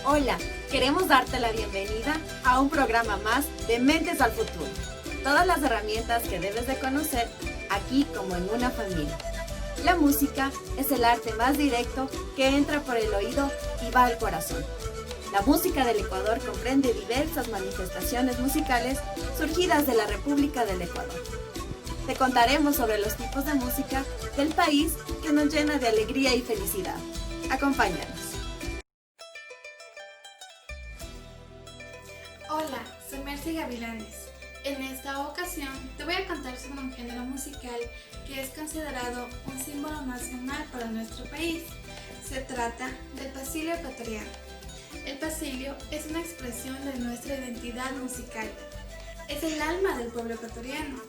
Hola, queremos darte la bienvenida a un programa más de Mentes al Futuro. Todas las herramientas que debes de conocer aquí como en una familia. La música es el arte más directo que entra por el oído y va al corazón. La música del Ecuador comprende diversas manifestaciones musicales surgidas de la República del Ecuador. Te contaremos sobre los tipos de música del país que nos llena de alegría y felicidad. Acompáñanos. Hola, soy Mercy Gavilanes. En esta ocasión te voy a contar sobre un género musical que es considerado un símbolo nacional para nuestro país. Se trata del pasillo ecuatoriano. El pasillo es una expresión de nuestra identidad musical. Es el alma del pueblo ecuatoriano.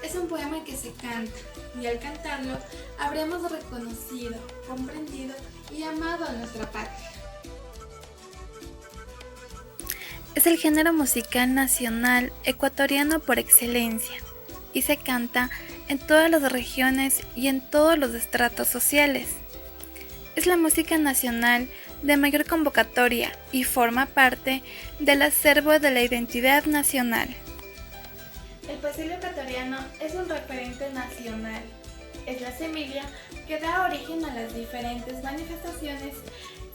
Es un poema que se canta y al cantarlo habremos reconocido, comprendido y amado a nuestra patria. Es el género musical nacional ecuatoriano por excelencia y se canta en todas las regiones y en todos los estratos sociales. Es la música nacional de mayor convocatoria y forma parte del acervo de la identidad nacional. El pasillo ecuatoriano es un referente nacional. Es la semilla que da origen a las diferentes manifestaciones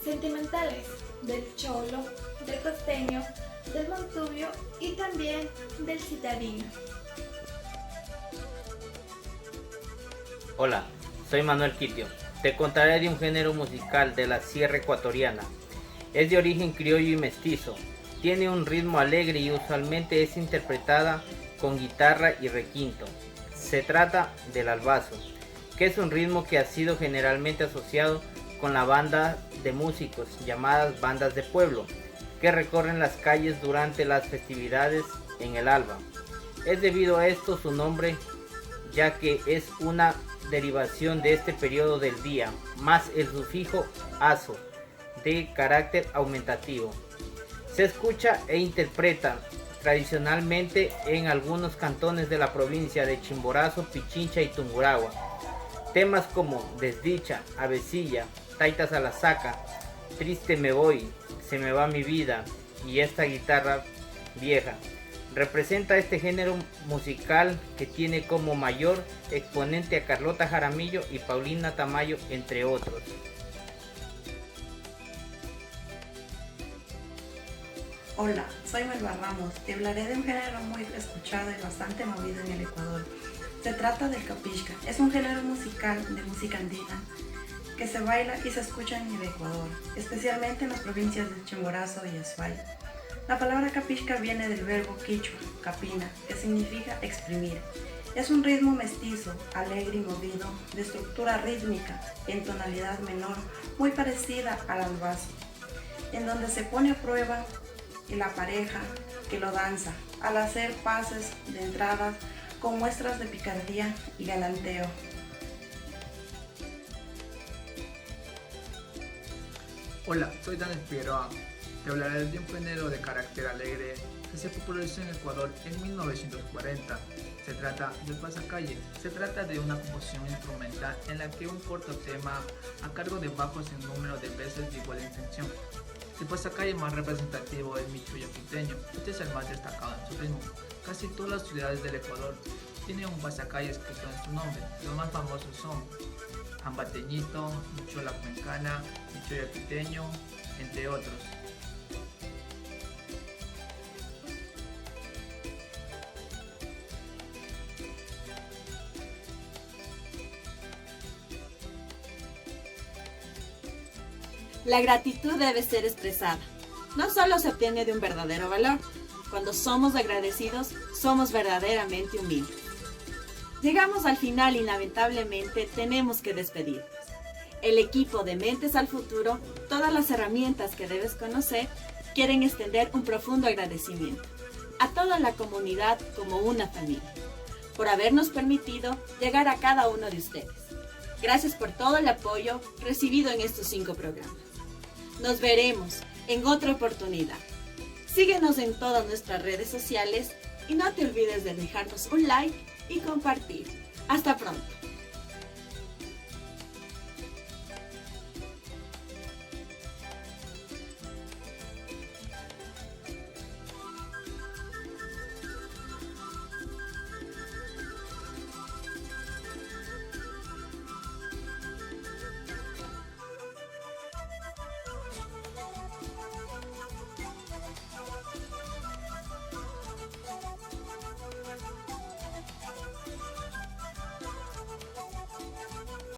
sentimentales del cholo, del costeño, del montubio y también del citadino. Hola, soy Manuel Quitio. Te contaré de un género musical de la Sierra Ecuatoriana. Es de origen criollo y mestizo. Tiene un ritmo alegre y usualmente es interpretada con guitarra y requinto. Se trata del albazo, que es un ritmo que ha sido generalmente asociado con la banda de músicos llamadas bandas de pueblo, que recorren las calles durante las festividades en el alba. Es debido a esto su nombre, ya que es una derivación de este periodo del día, más el sufijo azo, de carácter aumentativo. Se escucha e interpreta tradicionalmente en algunos cantones de la provincia de Chimborazo, Pichincha y Tungurahua. Temas como Desdicha, Avecilla, Taitas a la Saca, Triste me voy, Se me va mi vida y Esta guitarra vieja representa este género musical que tiene como mayor exponente a Carlota Jaramillo y Paulina Tamayo, entre otros. Hola, soy Melba Ramos. Te hablaré de un género muy escuchado y bastante movido en el Ecuador. Se trata del capisca. Es un género musical de música andina que se baila y se escucha en el Ecuador, especialmente en las provincias de Chimborazo y Azuay. La palabra capisca viene del verbo quichua, capina, que significa exprimir. Es un ritmo mestizo, alegre y movido, de estructura rítmica, en tonalidad menor, muy parecida al albazo, en donde se pone a prueba la pareja que lo danza, al hacer pases de entradas con muestras de picardía y galanteo. Hola, soy Daniel Figueroa. Te hablaré de un género de carácter alegre que se popularizó en Ecuador en 1940. Se trata del pasacalle. Se trata de una composición instrumental en la que un corto tema a cargo de bajos en número de veces de igual intención. El pasacalle más representativo es Michuyo Quiteño. Este es el más destacado en su ritmo. Casi todas las ciudades del Ecuador tienen un pasacalle escrito en su nombre. Los más famosos son Ambateñito, Michola Cuencana, Michuyo Quiteño, entre otros. La gratitud debe ser expresada. No solo se obtiene de un verdadero valor. Cuando somos agradecidos, somos verdaderamente humildes. Llegamos al final y lamentablemente tenemos que despedirnos. El equipo de Mentes al Futuro, todas las herramientas que debes conocer, quieren extender un profundo agradecimiento a toda la comunidad como una familia, por habernos permitido llegar a cada uno de ustedes. Gracias por todo el apoyo recibido en estos 5 programas. Nos veremos en otra oportunidad. Síguenos en todas nuestras redes sociales y no te olvides de dejarnos un like y compartir. Hasta pronto.